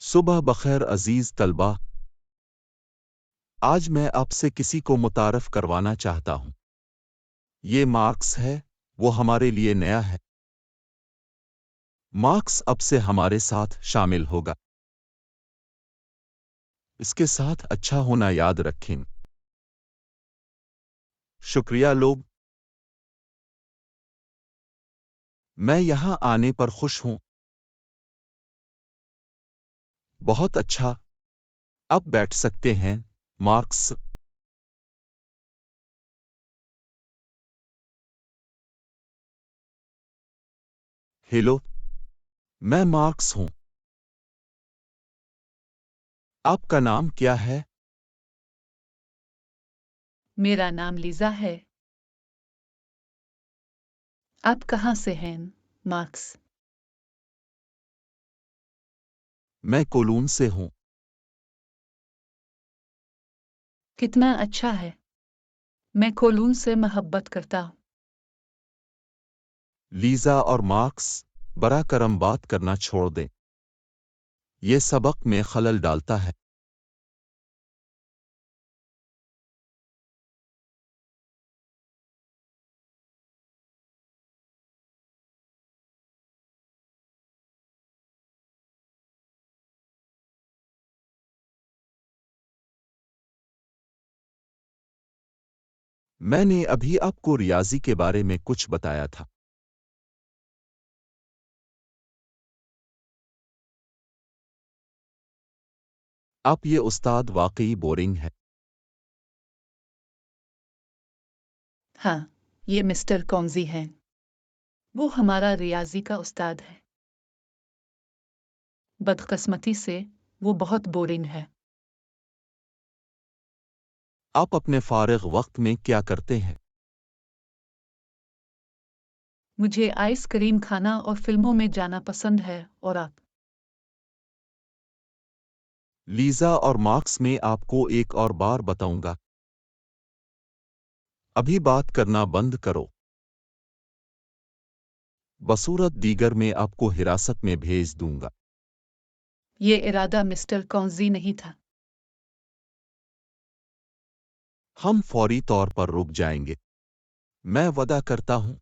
صبح بخیر عزیز طلبہ، آج میں آپ سے کسی کو متعارف کروانا چاہتا ہوں۔ یہ مارکس ہے، وہ ہمارے لیے نیا ہے۔ مارکس اب سے ہمارے ساتھ شامل ہوگا۔ اس کے ساتھ اچھا ہونا یاد رکھیں۔ شکریہ لوگ، میں یہاں آنے پر خوش ہوں۔ بہت اچھا، اب بیٹھ سکتے ہیں۔ مارکس، ہیلو، میں مارکس ہوں۔ آپ کا نام کیا ہے؟ میرا نام لیزا ہے۔ آپ کہاں سے ہیں، مارکس؟ میں کولون سے ہوں۔ کتنا اچھا ہے، میں کولون سے محبت کرتا ہوں۔ لیزا اور مارکس، برا کرم بات کرنا چھوڑ دیں۔ یہ سبق میں خلل ڈالتا ہے۔ میں نے ابھی آپ کو ریاضی کے بارے میں کچھ بتایا تھا۔ آپ یہ استاد واقعی بورنگ ہے۔ ہاں، یہ مسٹر کونزی ہیں۔ وہ ہمارا ریاضی کا استاد ہے۔ بدقسمتی سے وہ بہت بورنگ ہے۔ آپ اپنے فارغ وقت میں کیا کرتے ہیں؟ مجھے آئس کریم کھانا اور فلموں میں جانا پسند ہے، اور آپ؟ لیزا اور مارکس، میں آپ کو ایک اور بار بتاؤں گا، ابھی بات کرنا بند کرو۔ بصورت دیگر میں آپ کو حراست میں بھیج دوں گا۔ یہ ارادہ مسٹر کونزی نہیں تھا۔ ہم فوری طور پر رک جائیں گے، میں وعدہ کرتا ہوں۔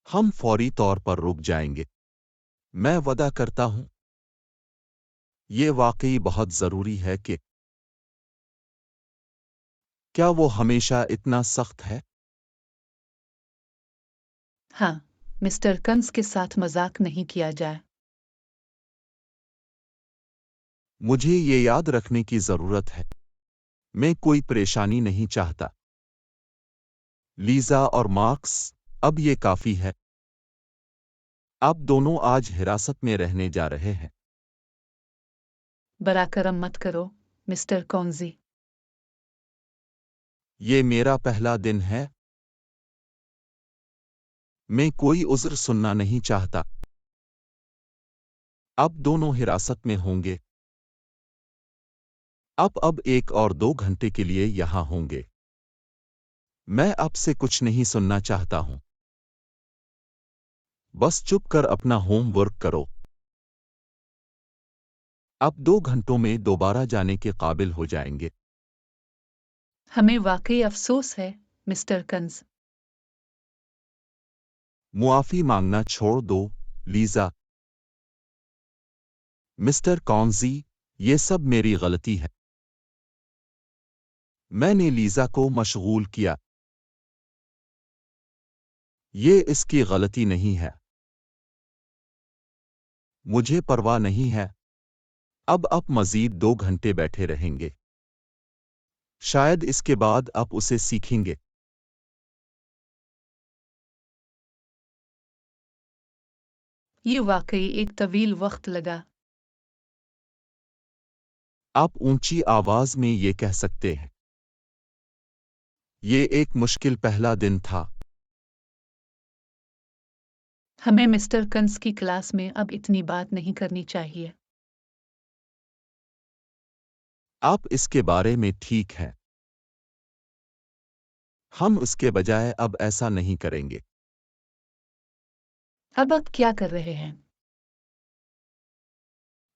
ہم فوری طور پر رک جائیں گے، میں وعدہ کرتا ہوں۔ یہ واقعی بہت ضروری ہے کہ کیا وہ ہمیشہ اتنا سخت ہے؟ ہاں، مسٹر کنز کے ساتھ مذاق نہیں کیا جائے۔ مجھے یہ یاد رکھنے کی ضرورت ہے، میں کوئی پریشانی نہیں چاہتا۔ لیزا اور مارکس، اب یہ کافی ہے۔ آپ دونوں آج حراست میں رہنے جا رہے ہیں۔ برا کرم مت کرو، مسٹر کونزی۔ یہ میرا پہلا دن ہے۔ میں کوئی عذر سننا نہیں چاہتا۔ اب دونوں حراست میں ہوں گے۔ اب 1 اور 2 گھنٹے کے لیے یہاں ہوں گے۔ میں آپ سے کچھ نہیں سننا چاہتا ہوں۔ بس چپ کر اپنا ہوم ورک کرو۔ اب 2 گھنٹوں میں دوبارہ جانے کے قابل ہو جائیں گے۔ ہمیں واقعی افسوس ہے، مسٹر کنز۔ معافی مانگنا چھوڑ دو، لیزا۔ مسٹر کونزی، یہ سب میری غلطی ہے۔ میں نے لیزا کو مشغول کیا۔ یہ اس کی غلطی نہیں ہے۔ مجھے پرواہ نہیں ہے۔ اب آپ مزید 2 گھنٹے بیٹھے رہیں گے۔ شاید اس کے بعد آپ اسے سیکھیں گے۔ یہ واقعی ایک طویل وقت لگا۔ آپ اونچی آواز میں یہ کہہ سکتے ہیں۔ یہ ایک مشکل پہلا دن تھا۔ ہمیں مسٹر کنز کی کلاس میں اب اتنی بات نہیں کرنی چاہیے۔ آپ اس کے بارے میں ٹھیک ہیں۔ ہم اس کے بجائے اب ایسا نہیں کریں گے۔ اب آپ کیا کر رہے ہیں؟